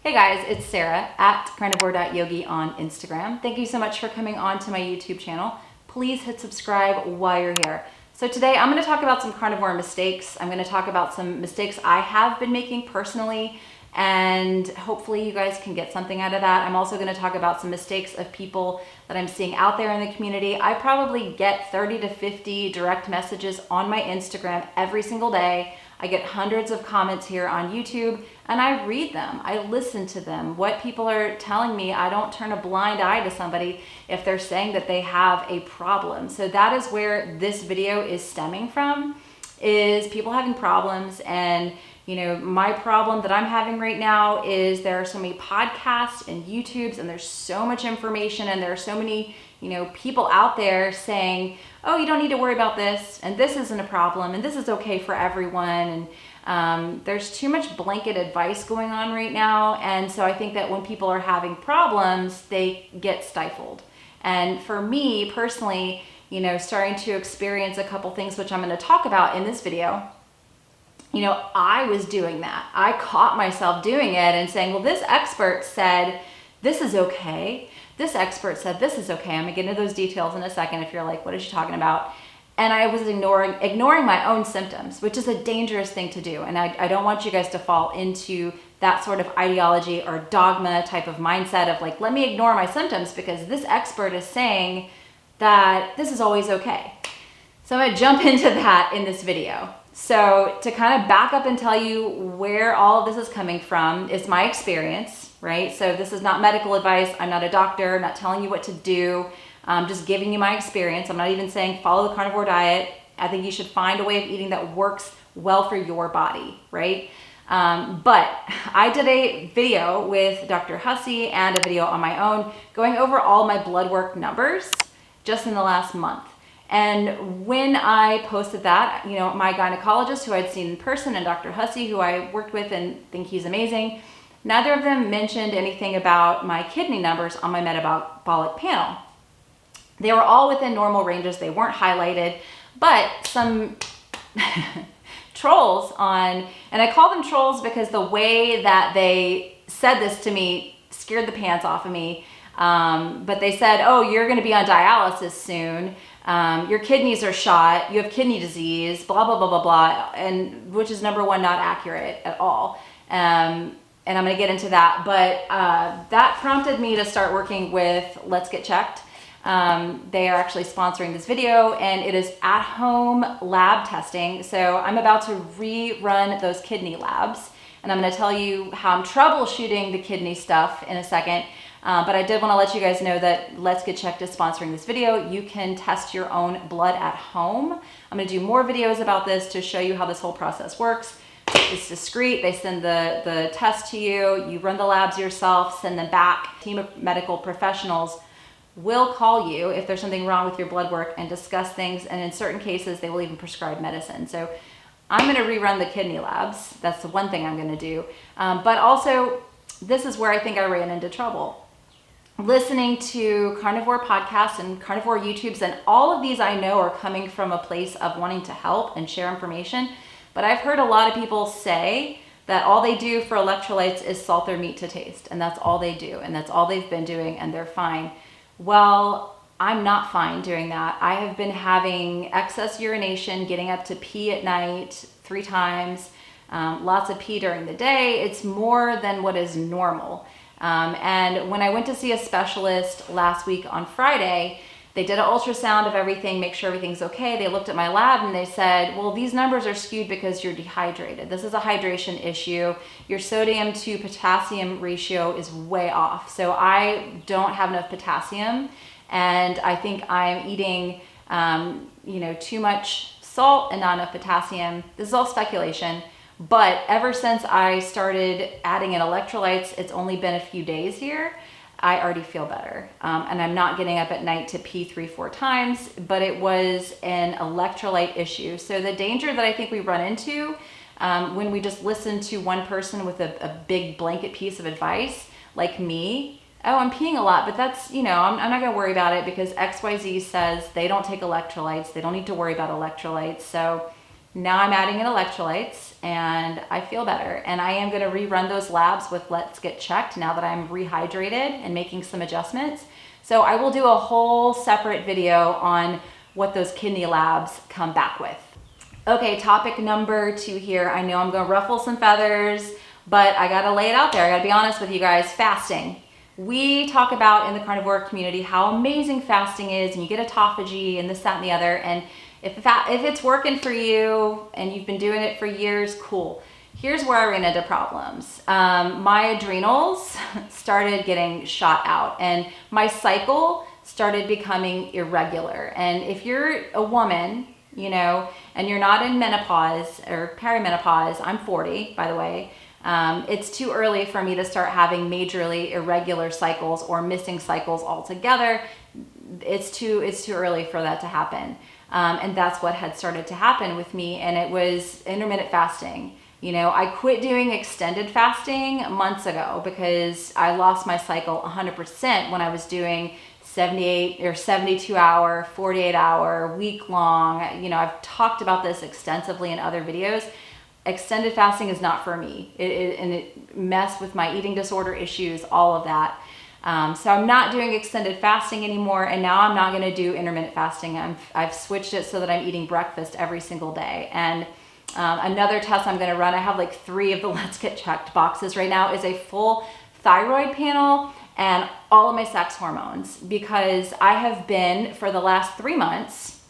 Hey guys, it's Sarah at carnivore.yogi on Instagram. Thank you so much for coming on to my YouTube channel. Please hit subscribe while you're here. So today I'm going to talk about some carnivore mistakes. I'm going to talk about some mistakes I have been making personally, and hopefully you guys can get something out of that. I'm also going to talk about some mistakes of people that I'm seeing out there in the community. I probably get 30 to 50 direct messages on my Instagram every single day. I get hundreds of comments here on YouTube, and I read them. I listen to them. What people are telling me, I don't turn a blind eye to somebody if they're saying that they have a problem. So that is where this video is stemming from, is people having problems. And my problem that I'm having right now is there are so many podcasts and YouTubes, and there's so much information, and there are so many people out there saying, oh, you don't need to worry about this, and this isn't a problem, and this is okay for everyone. And there's too much blanket advice going on right now. And so I think that when people are having problems, they get stifled. And for me personally, starting to experience a couple things, which I'm going to talk about in this video, I was doing that. I caught myself doing it and saying, well, this expert said this is okay. This expert said this is okay. I'm gonna get into those details in a second if you're like, what is she talking about? And I was ignoring my own symptoms, which is a dangerous thing to do. And I don't want you guys to fall into that sort of ideology or dogma type of mindset of like, let me ignore my symptoms because this expert is saying that this is always okay. So I'm gonna jump into that in this video. So to kind of back up and tell you where all of this is coming from is my experience, right? So this is not medical advice. I'm not a doctor. I'm not telling you what to do. I'm just giving you my experience. I'm not even saying follow the carnivore diet. I think you should find a way of eating that works well for your body, right? But I did a video with Dr. Hussey and a video on my own going over all my blood work numbers just in the last month. And when I posted that, my gynecologist who I'd seen in person and Dr. Hussey, who I worked with and think he's amazing, neither of them mentioned anything about my kidney numbers on my metabolic panel. They were all within normal ranges. They weren't highlighted, but some trolls and I call them trolls because the way that they said this to me scared the pants off of me. But they said, oh, you're going to be on dialysis soon. Your kidneys are shot. You have kidney disease, blah, blah, blah, blah, blah. And which is number one, not accurate at all. And I'm going to get into that. But that prompted me to start working with Let's Get Checked. They are actually sponsoring this video, and it is at-home lab testing. So I'm about to rerun those kidney labs, and I'm going to tell you how I'm troubleshooting the kidney stuff in a second. But I did want to let you guys know that Let's Get Checked is sponsoring this video. You can test your own blood at home. I'm going to do more videos about this to show you how this whole process works. It's discreet. They send the test to you. You run the labs yourself, send them back. A team of medical professionals will call you if there's something wrong with your blood work and discuss things. And in certain cases, they will even prescribe medicine. So I'm going to rerun the kidney labs. That's the one thing I'm going to do. But also, this is where I think I ran into trouble. Listening to carnivore podcasts and carnivore YouTubes, and all of these I know are coming from a place of wanting to help and share information. But I've heard a lot of people say that all they do for electrolytes is salt their meat to taste, and that's all they do, and that's all they've been doing, and they're fine. Well, I'm not fine doing that. I have been having excess urination, getting up to pee at night 3 times, lots of pee during the day. It's more than what is normal. And when I went to see a specialist last week on Friday, they did an ultrasound of everything, make sure everything's okay. They looked at my lab and they said, well, these numbers are skewed because you're dehydrated. This is a hydration issue. Your sodium to potassium ratio is way off. So I don't have enough potassium, and I think I'm eating, too much salt and not enough potassium. This is all speculation. But ever since I started adding in electrolytes, it's only been a few days here, I already feel better. And I'm not getting up at night to pee 3-4 times, but it was an electrolyte issue. So the danger that I think we run into when we just listen to one person with a big blanket piece of advice, like me, oh, I'm peeing a lot, but that's, I'm not gonna worry about it because XYZ says they don't take electrolytes. They don't need to worry about electrolytes. So Now I'm adding in electrolytes and I feel better. And I am gonna rerun those labs with Let's Get Checked now that I'm rehydrated and making some adjustments. So I will do a whole separate video on what those kidney labs come back with. Okay, topic number 2 here. I know I'm gonna ruffle some feathers, but I gotta lay it out there. I gotta be honest with you guys, fasting. We talk about in the carnivore community how amazing fasting is, and you get autophagy and this, that, and the other. And if it's working for you and you've been doing it for years, cool. Here's where I ran into problems. My adrenals started getting shot out and my cycle started becoming irregular. And if you're a woman, you know, and you're not in menopause or perimenopause, I'm 40, by the way, it's too early for me to start having majorly irregular cycles or missing cycles altogether. It's too early for that to happen. And that's what had started to happen with me, and it was intermittent fasting. You know, I quit doing extended fasting months ago because I lost my cycle 100% when I was doing 78 or 72 hour, 48 hour, week long. You know, I've talked about this extensively in other videos. Extended fasting is not for me. It messed with my eating disorder issues, all of that. So I'm not doing extended fasting anymore, and now I'm not gonna do intermittent fasting. I've switched it so that I'm eating breakfast every single day. And another test I'm gonna run, I have like 3 of the Let's Get Checked boxes right now, is a full thyroid panel and all of my sex hormones, because I have been, for the last 3 months,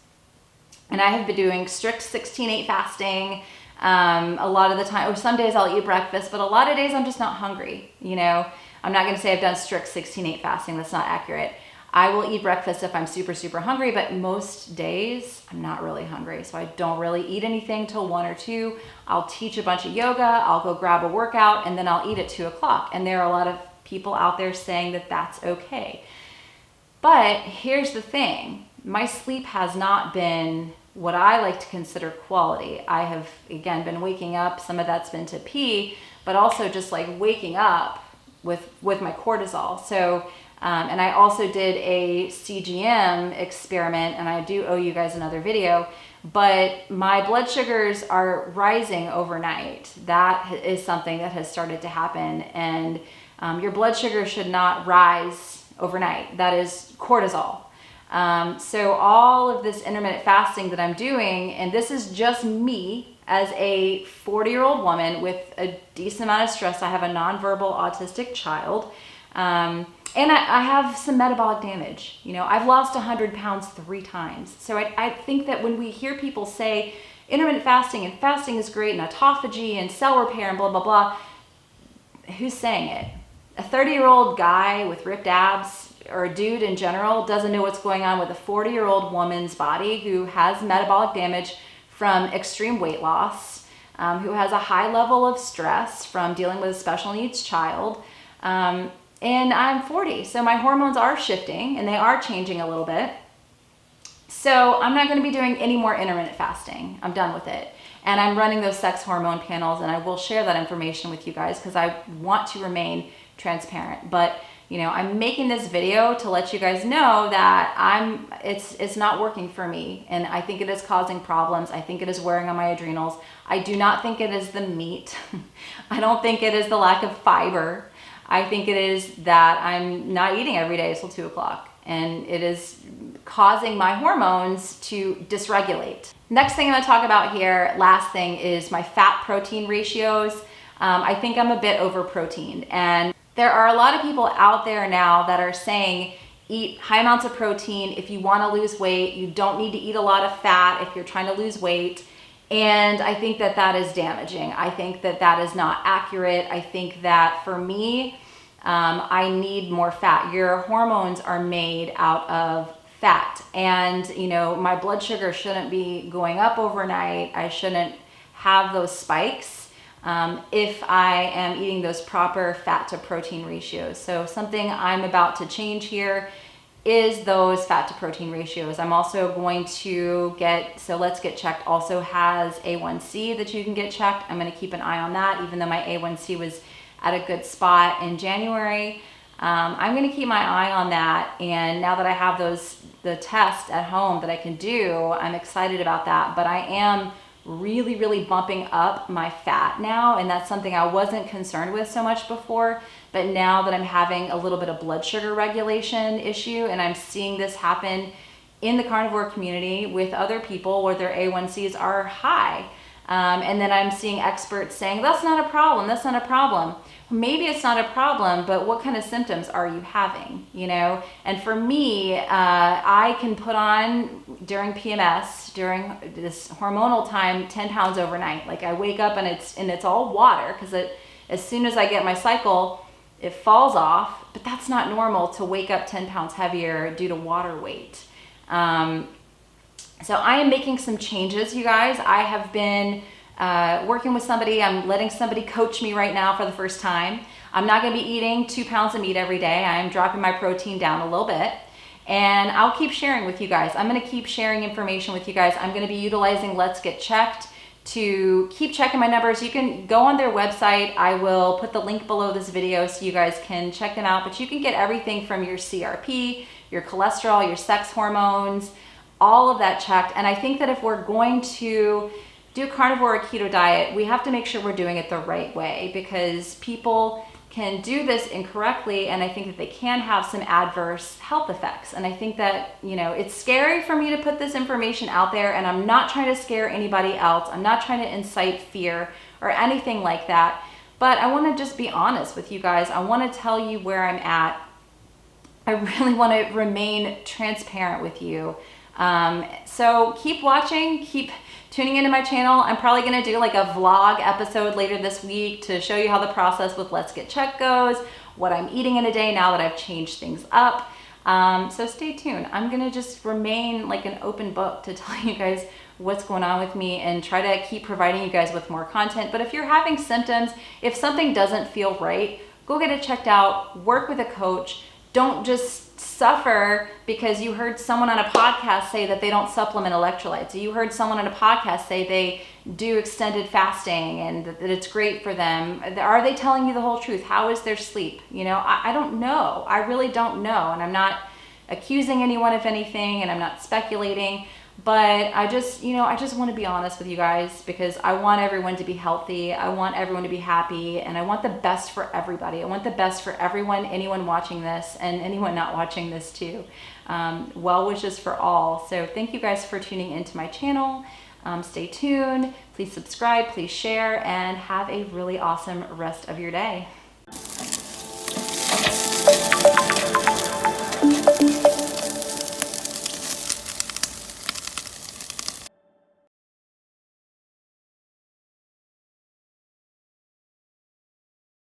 and I have been doing strict 16/8 fasting. A lot of the time, or some days I'll eat breakfast, but a lot of days I'm just not hungry. You know, I'm not gonna say I've done strict 16/8 fasting, that's not accurate. I will eat breakfast if I'm super, super hungry, but most days I'm not really hungry. So I don't really eat anything till 1 or 2. I'll teach a bunch of yoga, I'll go grab a workout, and then I'll eat at 2 o'clock. And there are a lot of people out there saying that that's okay. But here's the thing, my sleep has not been what I like to consider quality. I have, again, been waking up, some of that's been to pee, but also just like waking up with my cortisol. So, and I also did a CGM experiment, and I do owe you guys another video, but my blood sugars are rising overnight. That is something that has started to happen, and your blood sugar should not rise overnight. That is cortisol. So all of this intermittent fasting that I'm doing, and this is just me as a 40-year-old woman with a decent amount of stress. I have a nonverbal autistic child, and I have some metabolic damage. You know, I've lost 100 pounds 3 times. So I think that when we hear people say intermittent fasting and fasting is great and autophagy and cell repair and blah, blah, blah, who's saying it? A 30-year-old guy with ripped abs, or a dude in general, doesn't know what's going on with a 40-year-old woman's body who has metabolic damage from extreme weight loss, who has a high level of stress from dealing with a special needs child. And I'm 40, so my hormones are shifting and they are changing a little bit. So I'm not gonna be doing any more intermittent fasting. I'm done with it. And I'm running those sex hormone panels, and I will share that information with you guys because I want to remain transparent. But you know, I'm making this video to let you guys know that it's not working for me, and I think it is causing problems. I think it is wearing on my adrenals. I do not think it is the meat. I don't think it is the lack of fiber. I think it is that I'm not eating every day till 2 o'clock, and it is causing my hormones to dysregulate. Next thing I'm gonna talk about here, last thing, is my fat protein ratios. I think I'm a bit over proteined, and there are a lot of people out there now that are saying eat high amounts of protein if you want to lose weight. You don't need to eat a lot of fat if you're trying to lose weight. And I think that that is damaging. I think that that is not accurate. I think that for me, I need more fat. Your hormones are made out of fat, and you know, my blood sugar shouldn't be going up overnight. I shouldn't have those spikes if I am eating those proper fat to protein ratios. So something I'm about to change here is those fat to protein ratios. I'm also going to so Let's Get Checked also has A1C that you can get checked. I'm going to keep an eye on that, even though my A1C was at a good spot in January. I'm going to keep my eye on that, and now that I have the test at home that I can do, I'm excited about that. But I am really, really bumping up my fat now. And that's something I wasn't concerned with so much before. But now that I'm having a little bit of blood sugar regulation issue, and I'm seeing this happen in the carnivore community with other people where their A1Cs are high. And then I'm seeing experts saying, that's not a problem, that's not a problem. Maybe it's not a problem, but what kind of symptoms are you having, you know? And for me, I can put on during PMS, during this hormonal time, 10 pounds overnight. Like I wake up and it's all water, because as soon as I get my cycle, it falls off, but that's not normal to wake up 10 pounds heavier due to water weight. So I am making some changes, you guys. I have been working with somebody. I'm letting somebody coach me right now for the first time. I'm not going to be eating 2 pounds of meat every day. I'm dropping my protein down a little bit, and I'll keep sharing with you guys. I'm going to keep sharing information with you guys. I'm going to be utilizing Let's Get Checked to keep checking my numbers. You can go on their website. I will put the link below this video so you guys can check them out, but you can get everything from your CRP, your cholesterol, your sex hormones, all of that checked. And I think that if we're going to do carnivore or keto diet, we have to make sure we're doing it the right way, because people can do this incorrectly, and I think that they can have some adverse health effects. And I think that, you know, it's scary for me to put this information out there, and I'm not trying to scare anybody else. I'm not trying to incite fear or anything like that, but I want to just be honest with you guys. I want to tell you where I'm at. I really want to remain transparent with you. So keep watching, keep tuning into my channel. I'm probably going to do like a vlog episode later this week to show you how the process with Let's Get Checked goes, what I'm eating in a day now that I've changed things up. So stay tuned. I'm going to just remain like an open book to tell you guys what's going on with me and try to keep providing you guys with more content. But if you're having symptoms, if something doesn't feel right, go get it checked out, work with a coach. Don't just suffer because you heard someone on a podcast say that they don't supplement electrolytes. You heard someone on a podcast say they do extended fasting and that it's great for them. Are they telling you the whole truth? How is their sleep? You know, I don't know. I really don't know. And I'm not accusing anyone of anything, and I'm not speculating. But I just want to be honest with you guys, because I want everyone to be healthy. I want everyone to be happy, and I want the best for everybody. I want the best for everyone, anyone watching this and anyone not watching this too. Well wishes for all. So thank you guys for tuning into my channel. Stay tuned. Please subscribe, please share, and have a really awesome rest of your day.